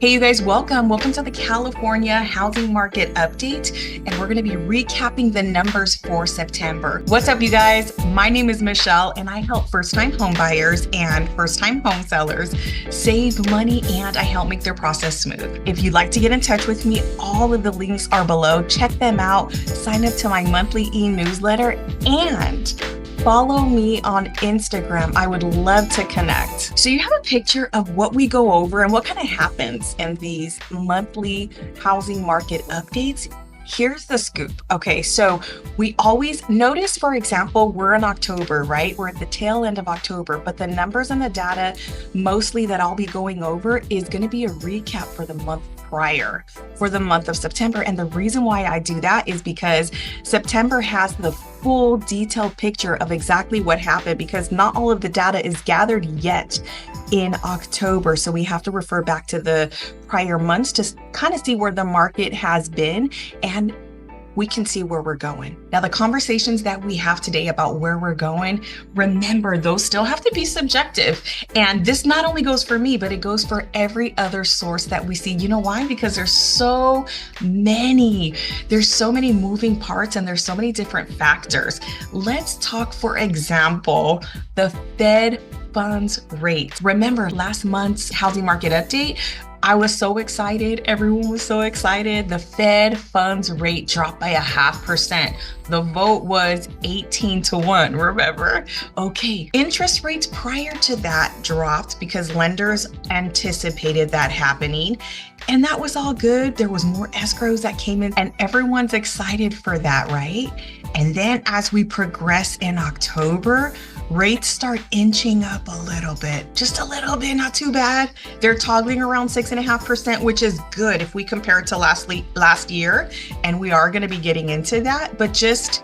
Hey, you guys, welcome. Welcome to the California housing market update. And we're going to be recapping the numbers for September. What's up, you guys? My name is Michelle, and I help first-time home buyers and first-time home sellers save money, and I help make their process smooth. If you'd like to get in touch with me, all of the links are below. Check them out. Sign up to my monthly e-newsletter and follow me on Instagram. I would love to connect. So you have a picture of what we go over and what kind of happens in these monthly housing market updates. Here's the scoop. Okay, so we always notice, for example, we're in October, right? We're at the tail end of October, but the numbers and the data mostly that I'll be going over is going to be a recap for the month prior, for the month of September. And the reason why I do that is because September has the full detailed picture of exactly what happened, because not all of the data is gathered yet in October. So we have to refer back to the prior months to kind of see where the market has been, and we can see where we're going. Now, the conversations that we have today about where we're going, remember, those still have to be subjective. And this not only goes for me, but it goes for every other source that we see. You know why? Because there's so many moving parts and there's so many different factors. Let's talk, for example, the Fed funds rate. Remember last month's housing market update? I was so excited. Everyone was so excited. The Fed funds rate dropped by 0.5%. The vote was 18-1, remember? Okay, interest rates prior to that dropped because lenders anticipated that happening. And that was all good. There was more escrows that came in and everyone's excited for that, right? And then as we progress in October, rates start inching up a little bit, just a little bit, not too bad. They're toggling around 6.5%, which is good if we compare it to last year. And we are going to be getting into that, but just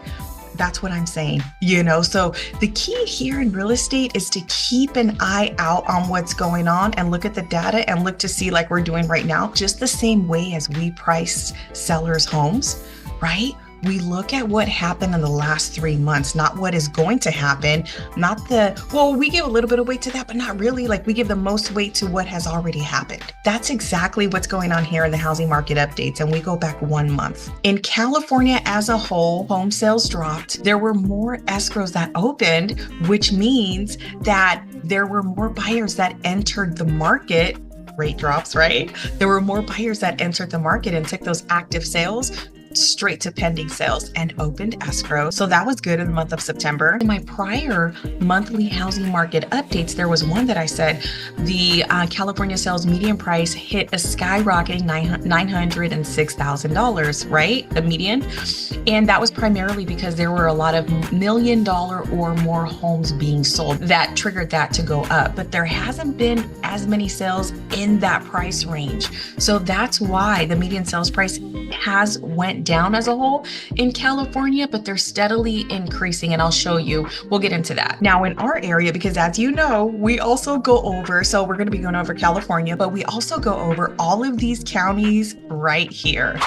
that's what I'm saying, So the key here in real estate is to keep an eye out on what's going on and look at the data and look to see, like we're doing right now, just the same way as we price sellers' homes, right? We look at what happened in the last 3 months, not what is going to happen, we give a little bit of weight to that, but not really. Like, we give the most weight to what has already happened. That's exactly what's going on here in the housing market updates. And we go back 1 month. In California as a whole, home sales dropped. There were more escrows that opened, which means that there were more buyers that entered the market. Rate drops, right? There were more buyers that entered the market and took those active sales straight to pending sales and opened escrow. So that was good in the month of September. In my prior monthly housing market updates, there was one that I said the California sales median price hit a skyrocketing $906,000, right? The median. And that was primarily because there were a lot of $1 million or more homes being sold that triggered that to go up. But there hasn't been as many sales in that price range. So that's why the median sales price has went down as a whole in California, but they're steadily increasing, and I'll show you. We'll get into that. Now in our area, because as you know, we also go over, so we're going to be going over California, but we also go over all of these counties right here.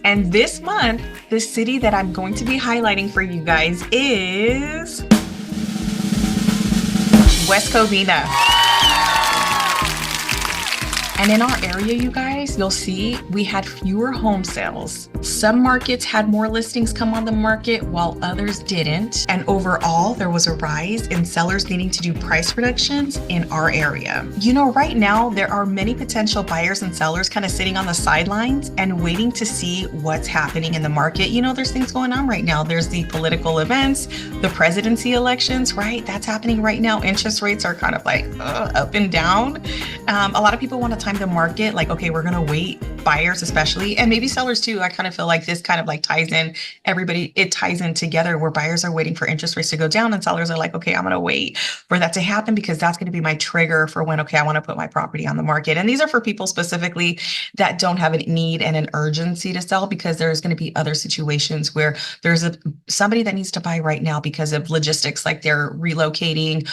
And this month, the city that I'm going to be highlighting for you guys is West Covina. And in our area, you guys, you'll see we had fewer home sales. Some markets had more listings come on the market while others didn't. And overall, there was a rise in sellers needing to do price reductions in our area. Right now, there are many potential buyers and sellers kind of sitting on the sidelines and waiting to see what's happening in the market. There's things going on right now. There's the political events, the presidency elections, right? That's happening right now. Interest rates are kind of like up and down. A lot of people want to time the market, like, okay, we're going to wait, buyers especially, and maybe sellers too. I kind of feel like this kind of like ties in everybody. It ties in together where buyers are waiting for interest rates to go down and sellers are like, okay, I'm going to wait for that to happen because that's going to be my trigger for when, okay, I want to put my property on the market. And these are for people specifically that don't have a need and an urgency to sell, because there's going to be other situations where there's somebody that needs to buy right now because of logistics, like they're relocating,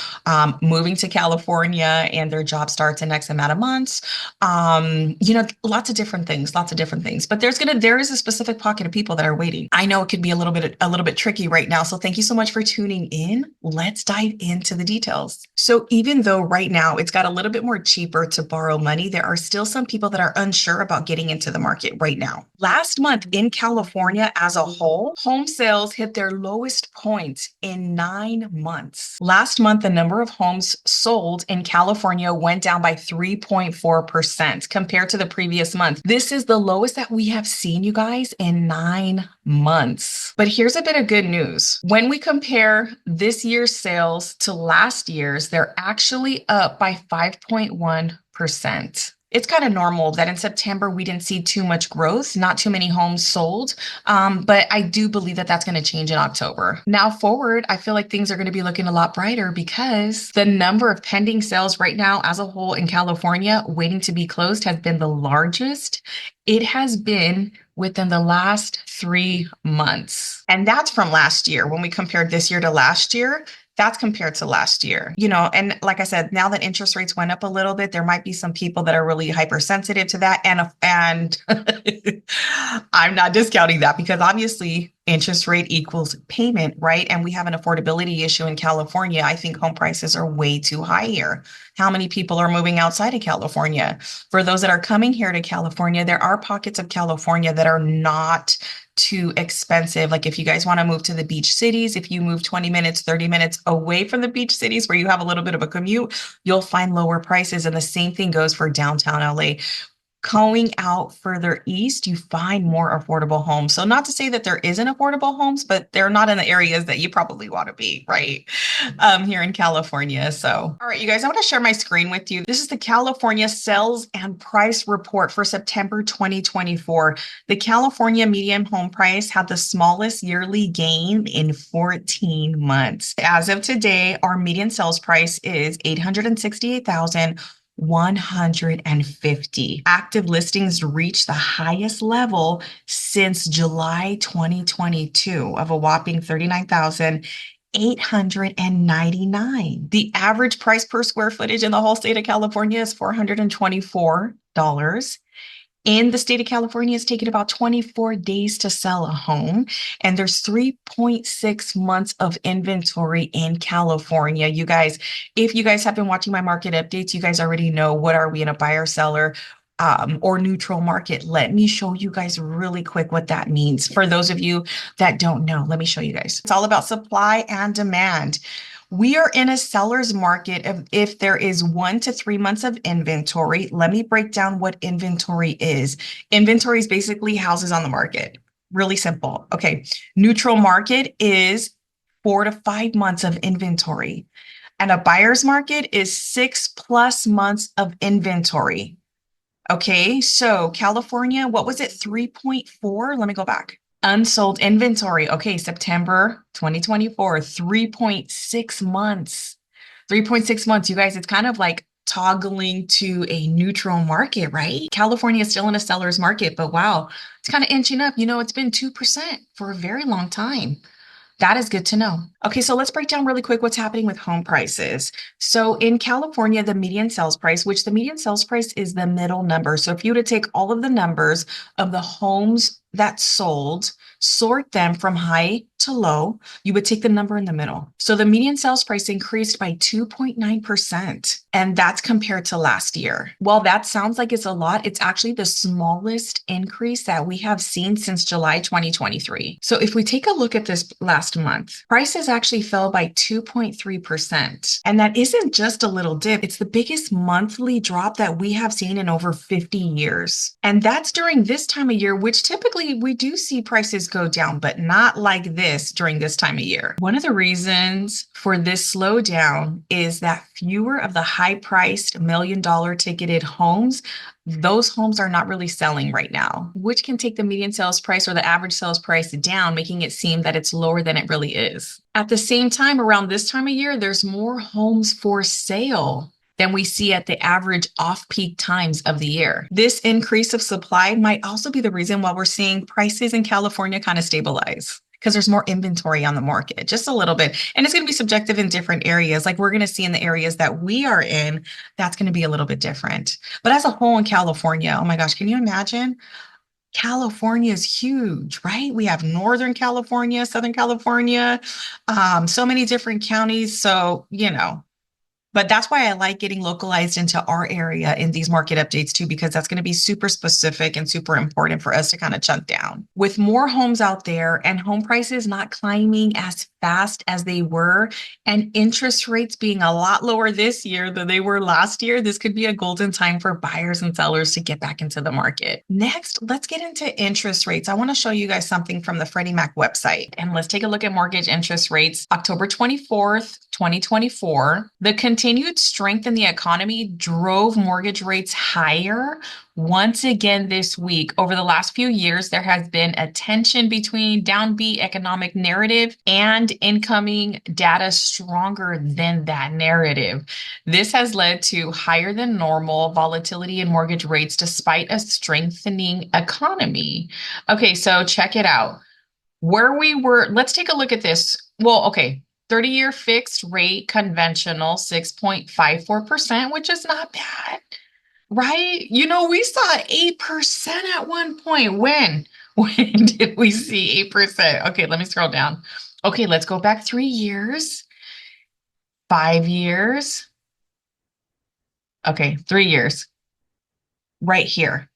moving to California, and their job starts in X amount of months. Lots of different lots of different things. But there is a specific pocket of people that are waiting. I know it could be a little bit tricky right now. So thank you so much for tuning in. Let's dive into the details. So even though right now it's got a little bit more cheaper to borrow money, there are still some people that are unsure about getting into the market right now. Last month in California as a whole, home sales hit their lowest point in 9 months. Last month, the number of homes sold in California went down by 3.4% compared to the previous month. This is the lowest that we have seen, you guys, in 9 months. But here's a bit of good news. When we compare this year's sales to last year's, they're actually up by 5.1%. It's kind of normal that in September we didn't see too much growth, not too many homes sold, but I do believe that that's going to change in October. Now forward, I feel like things are going to be looking a lot brighter because the number of pending sales right now as a whole in California waiting to be closed has been the largest it has been within the last 3 months. And that's from last year. When we compared this year to last year, that's compared to last year, and like I said, now that interest rates went up a little bit, there might be some people that are really hypersensitive to that. And I'm not discounting that because obviously interest rate equals payment, right? And we have an affordability issue in California. I think home prices are way too high here. How many people are moving outside of California? For those that are coming here to California, there are pockets of California that are not too expensive. Like if you guys want to move to the beach cities, if you move 20 minutes, 30 minutes away from the beach cities where you have a little bit of a commute, you'll find lower prices. And the same thing goes for downtown LA. Going out further east, you find more affordable homes. So not to say that there isn't affordable homes, but they're not in the areas that you probably want to be, right? Here in California. So, all right, you guys, I want to share my screen with you. This is the California Sales and Price Report for September 2024. The California median home price had the smallest yearly gain in 14 months. As of today, our median sales price is $868,150. Active listings reached the highest level since July 2022 of a whopping 39,899. The average price per square footage in the whole state of California is $424. In the state of California, it's taken about 24 days to sell a home, and there's 3.6 months of inventory in California. You guys, if you guys have been watching my market updates, you guys already know what are we in a buyer, seller, or neutral market. Let me show you guys really quick what that means. For those of you that don't know, let me show you guys. It's all about supply and demand. We are in a seller's market if there is 1 to 3 months of inventory. Let me break down what inventory is. Inventory is basically houses on the market. Really simple. Okay. Neutral market is 4 to 5 months of inventory. And a buyer's market is 6+ months of inventory. Okay. So California, what was it? 3.4? Let me go back. Unsold inventory. Okay, September 2024, 3.6 months. 3.6 months. You guys, it's kind of like toggling to a neutral market, right? California is still in a seller's market, but wow, it's kind of inching up. It's been 2% for a very long time. That is good to know. Okay, so let's break down really quick what's happening with home prices. So in California, the median sales price, which the median sales price is the middle number. So if you were to take all of the numbers of the homes that sold, sort them from high to low, you would take the number in the middle. So the median sales price increased by 2.9%, and that's compared to last year. While that sounds like it's a lot, it's actually the smallest increase that we have seen since July 2023. So if we take a look at this last month, prices actually fell by 2.3%. And that isn't just a little dip, it's the biggest monthly drop that we have seen in over 50 years. And that's during this time of year, which typically we do see prices go down, but not like this during this time of year. One of the reasons for this slowdown is that fewer of the high-priced $1 million ticketed homes, those homes are not really selling right now, which can take the median sales price or the average sales price down, making it seem that it's lower than it really is. At the same time, around this time of year, there's more homes for sale than we see at the average off-peak times of the year. This increase of supply might also be the reason why we're seeing prices in California kind of stabilize. because there's more inventory on the market, just a little bit. And it's going to be subjective in different areas. Like we're going to see in the areas that we are in, that's going to be a little bit different. But as a whole in California, oh my gosh, can you imagine? California is huge, right? We have Northern California, Southern California, so many different counties. So, but that's why I like getting localized into our area in these market updates too, because that's going to be super specific and super important for us to kind of chunk down. With more homes out there and home prices not climbing as fast as they were, and interest rates being a lot lower this year than they were last year, this could be a golden time for buyers and sellers to get back into the market. Next, let's get into interest rates. I want to show you guys something from the Freddie Mac website, and let's take a look at mortgage interest rates. October 24th, 2024, the continued strength in the economy drove mortgage rates higher once again this week. Over the last few years, there has been a tension between downbeat economic narrative and incoming data stronger than that narrative. This has led to higher than normal volatility in mortgage rates despite a strengthening economy. Okay, so check it out. Where we were, let's take a look at this. Well, okay. 30-year fixed rate conventional 6.54%, which is not bad, right? We saw 8% at one point. When? When did we see 8%? Okay, let me scroll down. Okay, let's go back 3 years, 5 years. Okay, 3 years. Right here.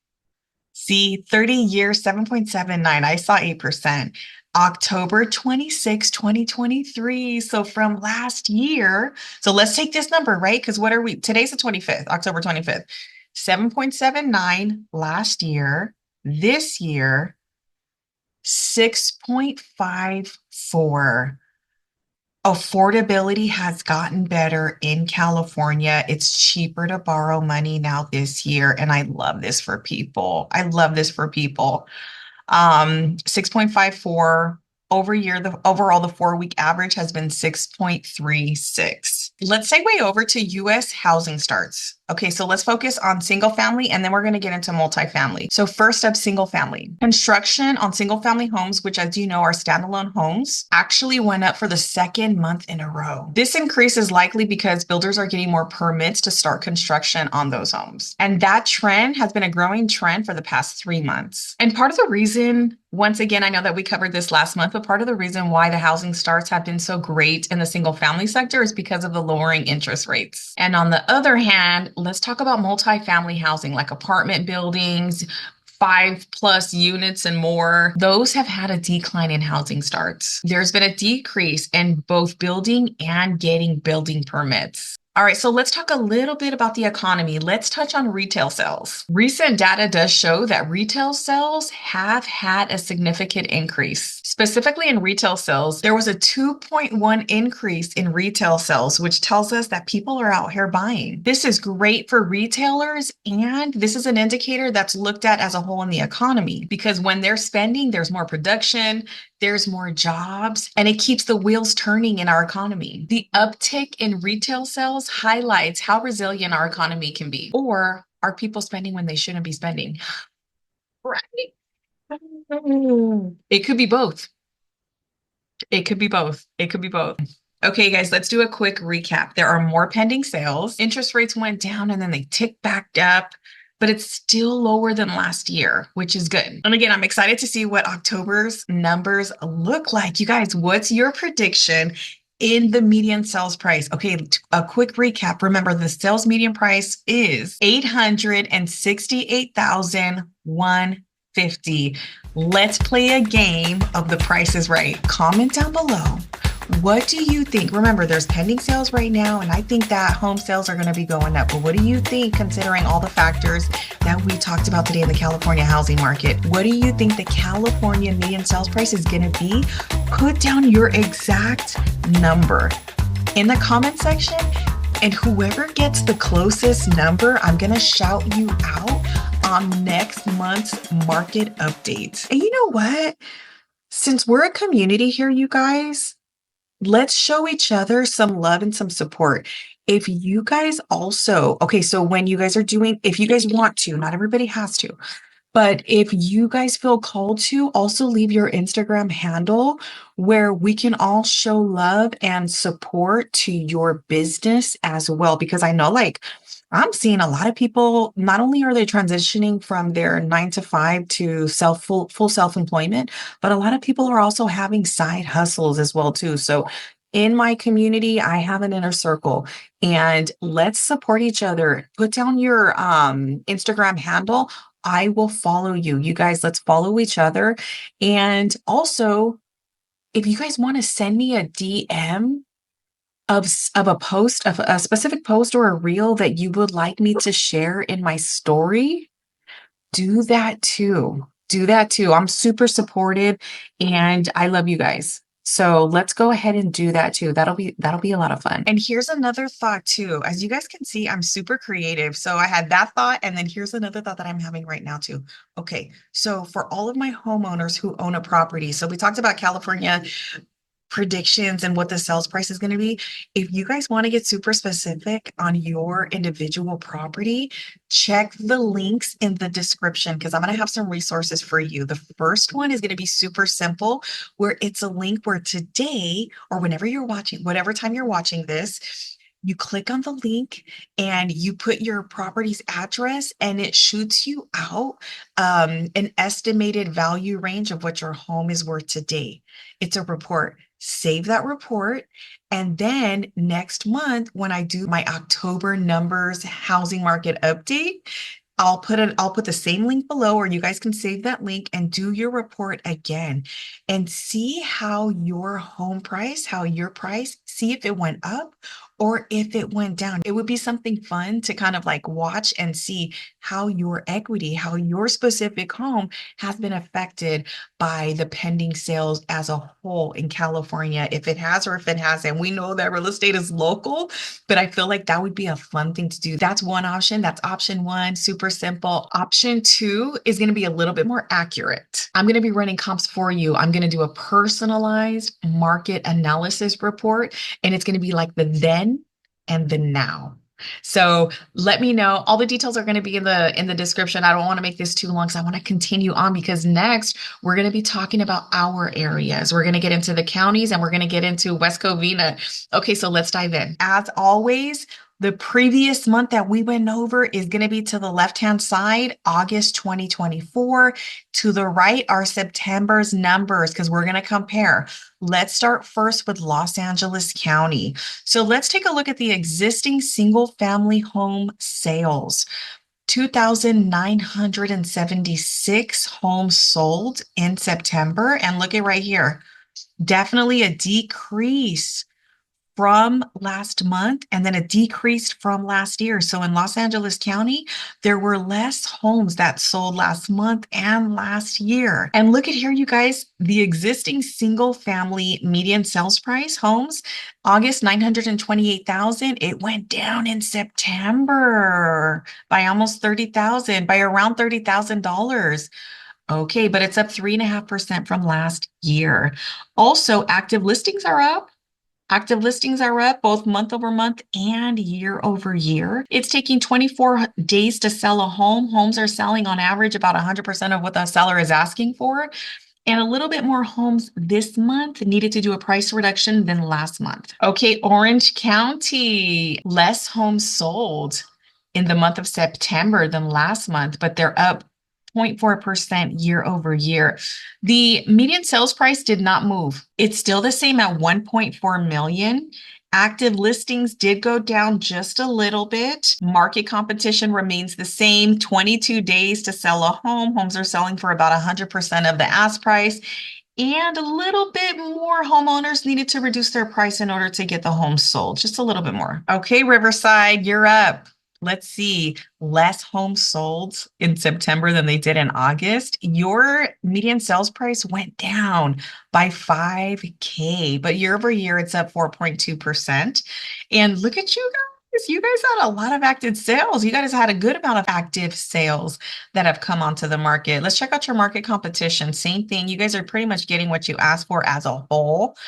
See, 30 years, 7.79. I saw 8%. October 26, 2023. So from last year. So let's take this number, right? Because what are we? Today's the 25th, October 25th. 7.79 last year. This year, 6.54. Affordability has gotten better in California. It's cheaper to borrow money now this year. And I love this for people. 6.54 over year. The overall, the 4-week average has been 6.36. Let's segue over to US housing starts. Okay, so let's focus on single family and then we're going to get into multifamily. So first up, single family. Construction on single family homes, which as you know are standalone homes, actually went up for the second month in a row. This increase is likely because builders are getting more permits to start construction on those homes. And that trend has been a growing trend for the past 3 months. And part of the reason, once again, I know that we covered this last month, but part of the reason why the housing starts have been so great in the single family sector is because of the lowering interest rates. And on the other hand, let's talk about multifamily housing, like apartment buildings, 5+ units and more. Those have had a decline in housing starts. There's been a decrease in both building and getting building permits. All right, so let's talk a little bit about the economy. Let's touch on retail sales. Recent data does show that retail sales have had a significant increase. Specifically in retail sales, there was a 2.1 increase in retail sales, which tells us that people are out here buying. This is great for retailers, and this is an indicator that's looked at as a whole in the economy, because when they're spending, there's more production, there's more jobs, and it keeps the wheels turning in our economy. The uptick in retail sales highlights how resilient our economy can be. Or are people spending when they shouldn't be spending? Right. It could be both. It could be both. It could be both. Okay, guys, let's do a quick recap. There are more pending sales. Interest rates went down and then they ticked back up, but it's still lower than last year, which is good. And again, I'm excited to see what October's numbers look like. You guys, what's your prediction in the median sales price? Okay, a quick recap. Remember, the sales median price is $868,150. Let's play a game of The Price is Right. Comment down below. What do you think? Remember, there's pending sales right now, and I think that home sales are going to be going up. But what do you think, considering all the factors that we talked about today in the California housing market? What do you think the California median sales price is going to be? Put down your exact number in the comment section, and whoever gets the closest number, I'm going to shout you out on next month's market update. And you know what? Since we're a community here, you guys, let's show each other some love and some support. If you guys also, okay, so when you guys are doing, if you guys want to, not everybody has to, But if you guys feel called to, also leave your Instagram handle where we can all show love and support to your business as well. Because I know, like, I'm seeing a lot of people, not only are they transitioning from their 9 to 5 to full self-employment, but a lot of people are also having side hustles as well too. So in my community, I have an inner circle and let's support each other. Put down your Instagram handle. I will follow you. You guys, let's follow each other. And also, if you guys want to send me a DM of a post, of a specific post or a reel that you would like me to share in my story, do that too. Do that too. I'm super supportive and I love you guys. So let's go ahead and do that too. That'll be a lot of fun. And here's another thought too. As you guys can see, I'm super creative. So I had that thought and then here's another thought that I'm having right now too. Okay. So for all of my homeowners who own a property, so we talked about California predictions and what the sales price is going to be. If you guys want to get super specific on your individual property, check the links in the description because I'm going to have some resources for you. The first one is going to be super simple, where it's a link where today or whenever you're watching, whatever time you're watching this, you click on the link and you put your property's address and it shoots you out an estimated value range of what your home is worth today. It's a report. Save that report. And then next month, when I do my October numbers housing market update, I'll put the same link below, or you guys can save that link and do your report again and see how your home price, how your price, see if it went up or if it went down. It would be something fun to kind of like watch and see how your equity, how your specific home has been affected by the pending sales as a whole in California, if it has or if it hasn't. We know that real estate is local, but I feel like that would be a fun thing to do. That's one option. That's option one, super simple. Option two is going to be a little bit more accurate. I'm going to be running comps for you. I'm going to do a personalized market analysis report, and it's going to be like the then and the now. So let me know. All the details are going to be in the description. I don't want to make this too long, so I want to continue on because next we're going to be talking about our areas. We're going to get into the counties and we're going to get into West Covina. Okay, so let's dive in. As always, the previous month that we went over is going to be to the left-hand side, August 2024. To the right are September's numbers because we're going to compare. Let's start first with Los Angeles County. So let's take a look at the existing single-family home sales. 2,976 homes sold in September. And look at right here, definitely a decrease from last month and then a decrease from last year. So in Los Angeles County, there were less homes that sold last month and last year. And look at here, you guys, the existing single family median sales price homes, August 928,000. It went down in September by almost 30,000, by around $30,000. Okay, but it's up 3.5% from last year. Also, active listings are up. Active listings are up both month over month and year over year. It's taking 24 days to sell a home. Homes are selling on average about 100% of what the seller is asking for. And a little bit more homes this month needed to do a price reduction than last month. Okay, Orange County, less homes sold in the month of September than last month, but they're up 0.4% year over year. The median sales price did not move. It's still the same at 1.4 million. Active listings did go down just a little bit. Market competition remains the same, 22 days to sell a home. Homes are selling for about 100% of the ask price. And a little bit more homeowners needed to reduce their price in order to get the home sold, just a little bit more. Okay, Riverside, you're up. Let's see, less homes sold in September than they did in August. Your median sales price went down by 5K, but year over year, it's up 4.2%. And look at you guys. You guys had a lot of active sales. You guys had a good amount of active sales that have come onto the market. Let's check out your market competition. Same thing. You guys are pretty much getting what you asked for as a whole.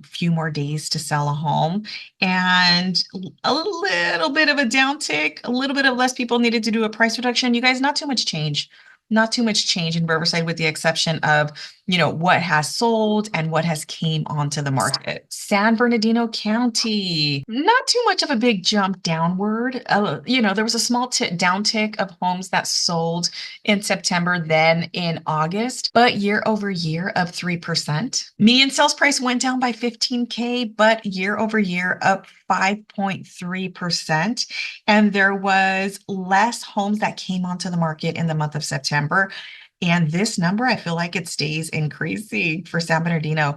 few more days to sell a home, and a little bit of a downtick, a little bit of less people needed to do a price reduction. You guys, not too much change. Not too much change in Riverside, with the exception of, what has sold and what has came onto the market. San Bernardino County, not too much of a big jump downward. There was a small downtick of homes that sold in September, then in August, but year over year up 3%. Median sales price went down by 15K, but year over year up 5.3%. And there was less homes that came onto the market in the month of September. And this number, I feel like it stays increasing for San Bernardino.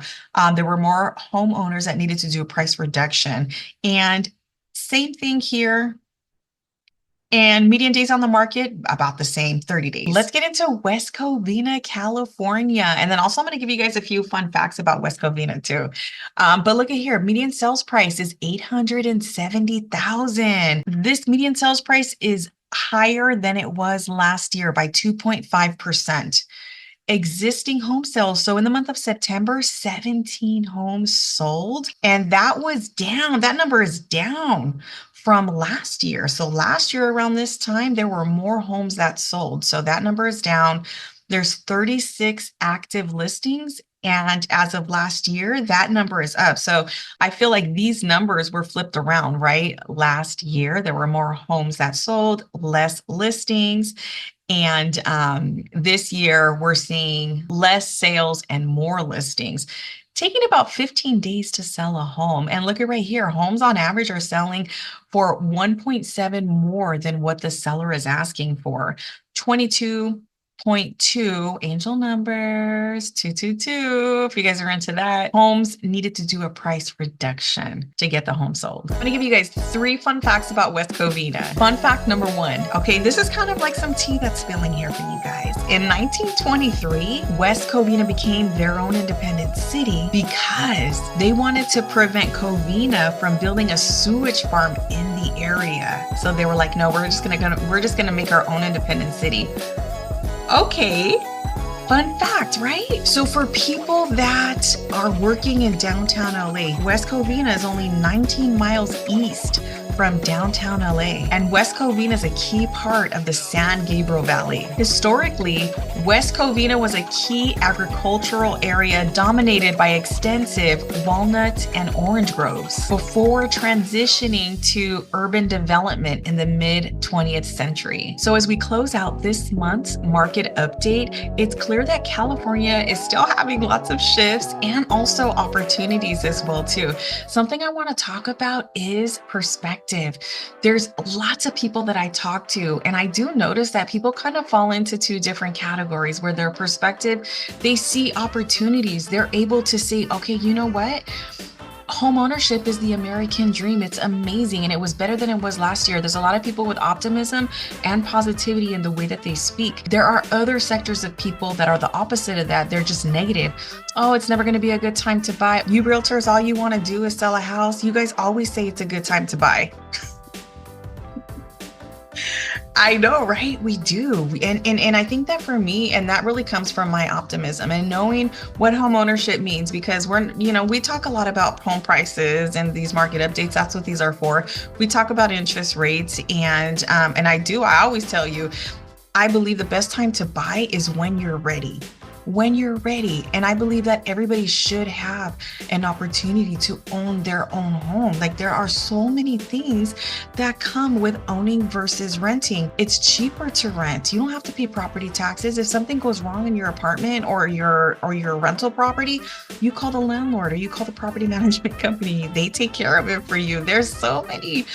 There were more homeowners that needed to do a price reduction. And same thing here. And median days on the market, about the same, 30 days. Let's get into West Covina, California. And then also I'm going to give you guys a few fun facts about West Covina too. But look at here, median sales price is $870,000. This median sales price is higher than it was last year by 2.5%. Existing home sales. So in the month of September, 17 homes sold, and that was down. That number is down from last year. So last year around this time, there were more homes that sold. So that number is down. There's 36 active listings. And as of last year, that number is up. So I feel like these numbers were flipped around, right? Last year, there were more homes that sold, less listings. And this year, we're seeing less sales and more listings, taking about 15 days to sell a home. And look at right here, homes on average are selling for 1.7 more than what the seller is asking for. 22.2 angel numbers, 222. If you guys are into that, homes needed to do a price reduction to get the home sold. I'm gonna give you guys 3 fun facts about West Covina. Fun fact number 1. Okay, this is kind of like some tea that's spilling here for you guys. In 1923, West Covina became their own independent city because they wanted to prevent Covina from building a sewage farm in the area. So they were like, no, we're just gonna make our own independent city. Okay, fun fact, right? So for people that are working in downtown LA, West Covina is only 19 miles east from downtown LA. And West Covina is a key part of the San Gabriel Valley. Historically, West Covina was a key agricultural area dominated by extensive walnut and orange groves before transitioning to urban development in the mid-20th century. So as we close out this month's market update, it's clear that California is still having lots of shifts and also opportunities as well too. Something I want to talk about is perspective. There's lots of people that I talk to, and I do notice that people kind of fall into 2 different categories where their perspective, they see opportunities. They're able to see, okay, you know what? Home ownership is the American dream. It's amazing, and it was better than it was last year. There's a lot of people with optimism and positivity in the way that they speak. There are other sectors of people that are the opposite of that. They're just negative. Oh, it's never going to be a good time to buy. You realtors, all you want to do is sell a house. You guys always say it's a good time to buy. I know, right? We do. And I think that for me, and that really comes from my optimism and knowing what home ownership means, because we talk a lot about home prices and these market updates. That's what these are for. We talk about interest rates and I always tell you, I believe the best time to buy is when you're ready. When you're ready. And I believe that everybody should have an opportunity to own their own home. Like, there are so many things that come with owning versus renting. It's cheaper to rent. You don't have to pay property taxes. If something goes wrong in your apartment or your rental property, you call the landlord or you call the property management company. They take care of it for you. There's so many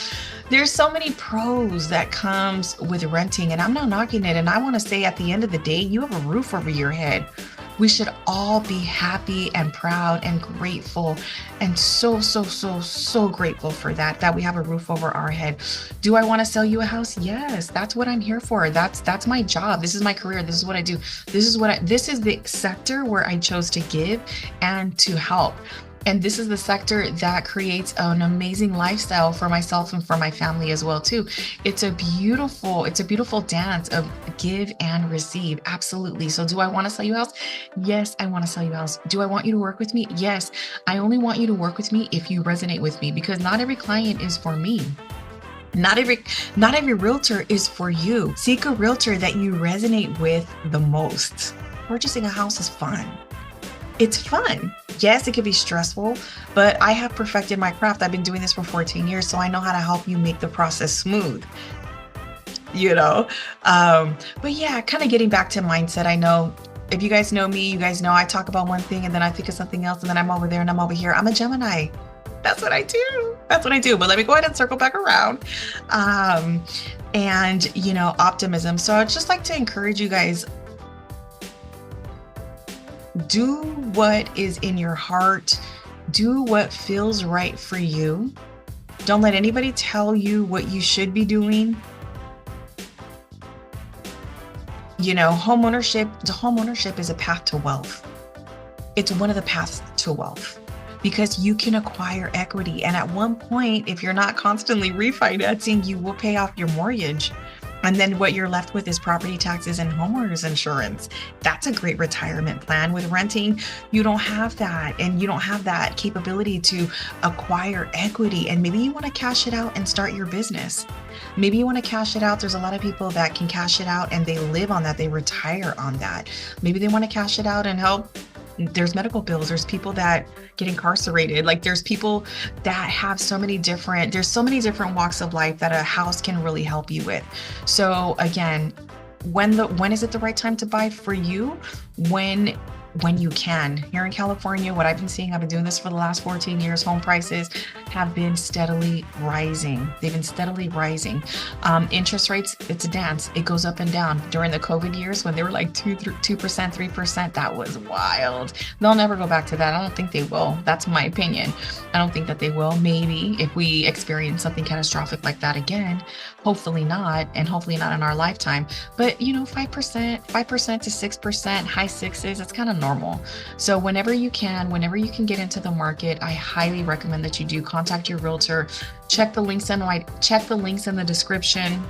pros that comes with renting, and I'm not knocking it. And I want to say, at the end of the day, you have a roof over your head. We should all be happy and proud and grateful, and so grateful for that we have a roof over our head. Do I want to sell you a house? Yes, that's what I'm here for. That's my job. This is my career. This is what I do. This is the sector where I chose to give and to help. And this is the sector that creates an amazing lifestyle for myself and for my family as well too. It's a beautiful dance of give and receive. Absolutely. So do I want to sell you a house? Yes, I want to sell you a house. Do I want you to work with me? Yes. I only want you to work with me if you resonate with me, because not every client is for me. Not every realtor is for you. Seek a realtor that you resonate with the most. Purchasing a house is fun. It's fun. Yes, it can be stressful, but I have perfected my craft. I've been doing this for 14 years, so I know how to help you make the process smooth, you know? But yeah, kind of getting back to mindset. I know if you guys know me, you guys know I talk about one thing and then I think of something else and then I'm over there and I'm over here. I'm a Gemini. That's what I do. That's what I do. But let me go ahead and circle back around. And, optimism. So I'd just like to encourage you guys, do what is in your heart. Do what feels right for you. Don't let anybody tell you what you should be doing. Homeownership is a path to wealth. It's one of the paths to wealth because you can acquire equity. And at one point, if you're not constantly refinancing, you will pay off your mortgage. And then what you're left with is property taxes and homeowners insurance. That's a great retirement plan. With renting, you don't have that, and you don't have that capability to acquire equity. And maybe you want to cash it out and start your business. Maybe you want to cash it out. There's a lot of people that can cash it out and they live on that. They retire on that. Maybe they want to cash it out and help. There's medical bills. There's people that get incarcerated. Like there's people that have so many different walks of life that a house can really help you with. So again, when is it the right time to buy for you? When you can. Here in California, what I've been seeing, I've been doing this for the last 14 years, home prices have been steadily rising. They've been steadily rising. Interest rates, it's a dance. It goes up and down. During the COVID years when they were like 2%, 3%, that was wild. They'll never go back to that. I don't think they will. That's my opinion. I don't think that they will. Maybe if we experience something catastrophic like that again, hopefully not, and hopefully not in our lifetime. But 5% to 6%, high sixes, it's kind of normal. So whenever you can get into the market, I highly recommend that you do contact your realtor. Check the links in the description.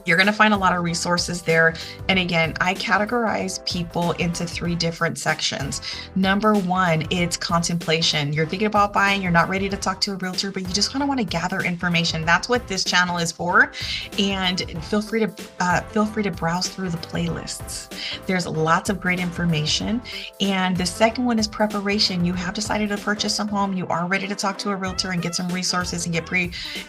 You're going to find a lot of resources there. And again, I categorize people into 3 different sections. Number 1, it's contemplation. You're thinking about buying, you're not ready to talk to a realtor, but you just kind of want to gather information. That's what this channel is for. And feel free to browse through the playlists. There's lots of great information. And the second one is preparation. You have decided to purchase a home. You are ready to talk to a realtor and get some resources and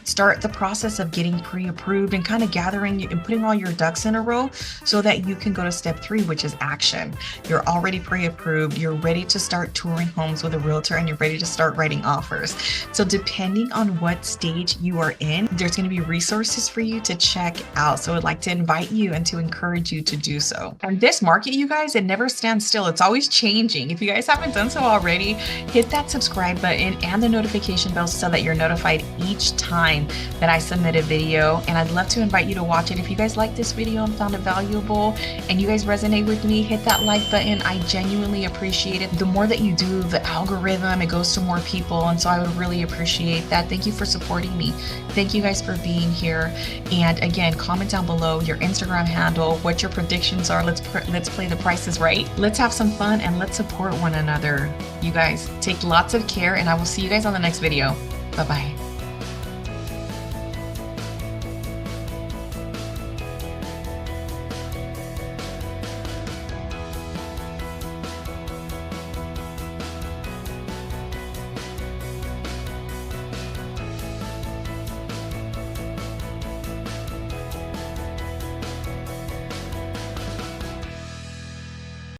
start the process of getting pre-approved and kind of gathering and putting all your ducks in a row so that you can go to step 3, which is action. You're already pre-approved. You're ready to start touring homes with a realtor and you're ready to start writing offers. So depending on what stage you are in, there's going to be resources for you to check out. So I'd like to invite you and to encourage you to do so. And this market, you guys, it never stands still. It's always changing. If you guys haven't done so already, hit that subscribe button and the notification bell so that you're notified each time that I submit a video. And I'd love to invite you to watch it. If you guys like this video and found it valuable and you guys resonate with me, hit that like button. I genuinely appreciate it. The more that you do, the algorithm, it goes to more people. And so I would really appreciate that. Thank you for supporting me. Thank you guys for being here. And again, comment down below your Instagram handle, what your predictions are. Let's play the Price is Right. Let's have some fun and let's support one another. You guys take lots of care and I will see you guys on the next video. Bye-bye.